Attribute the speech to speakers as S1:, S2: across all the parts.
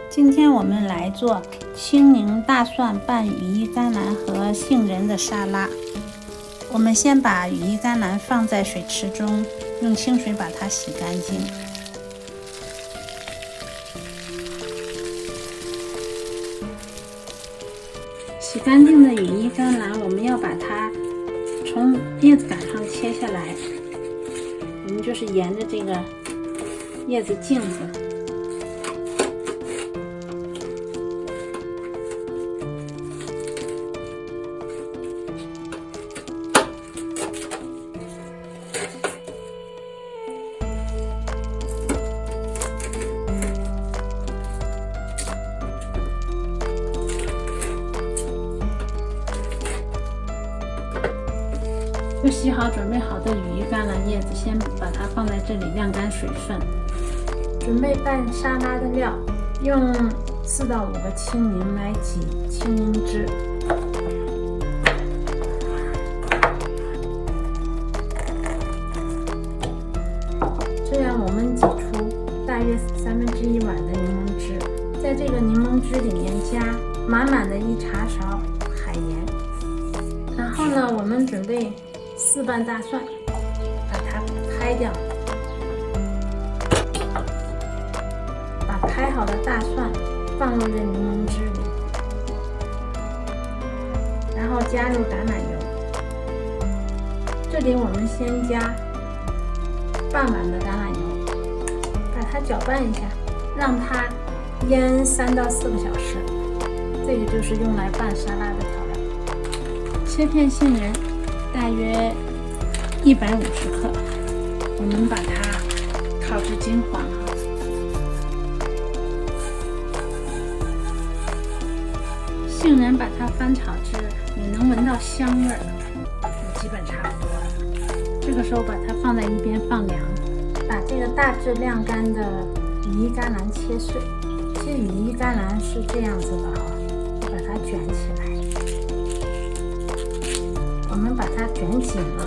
S1: 今天我们来做青柠大蒜拌羽衣甘蓝和杏仁的沙拉。我们先把羽衣甘蓝放在水池中，用清水把它洗干净。洗干净的羽衣甘蓝，我们要把它从叶子杆上切下来。我们就是沿着这个叶子茎子。就洗好准备好的羽衣甘蓝叶子，先把它放在这里晾干水分。准备拌沙拉的料，用4到5个青柠来挤青柠汁。这样我们挤出大约1/3碗的柠檬汁，在这个柠檬汁里面加满满的1茶勺海盐。然后呢，我们准备4瓣大蒜，把它拍掉，把拍好的大蒜放入这柠檬汁里，然后加入橄榄油。这里我们先加半碗的橄榄油，把它搅拌一下，让它腌3到4个小时。这个就是用来拌沙拉的调料。切片杏仁大约150克，我们把它烤至金黄。杏仁把它翻炒至你能闻到香味儿，就基本差不多了。这个时候把它放在一边放凉。把这个大致晾干的羽衣甘蓝切碎。其实羽衣甘蓝是这样子的哈，把它卷起来。我们把它卷紧了，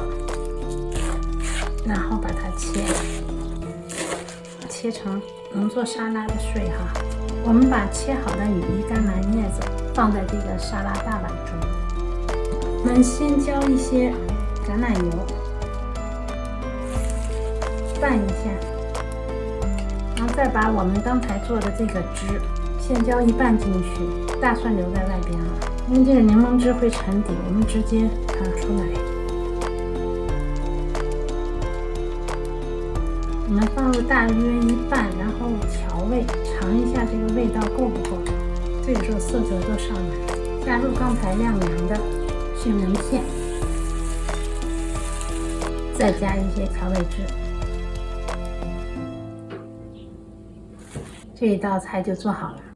S1: 然后把它切成能做沙拉的碎哈。我们把切好的羽衣甘蓝叶子放在这个沙拉大碗中。我们先浇一些橄榄油，拌一下，然后再把我们刚才做的这个汁先浇一半进去，大蒜留在外边啊，因为这个柠檬汁会沉底，我们直接拿出来。我们放入大约1半，然后调味，尝一下这个味道够不够。这个时候色泽都上来了，加入刚才晾凉的杏仁片，再加一些调味汁。这一道菜就做好了。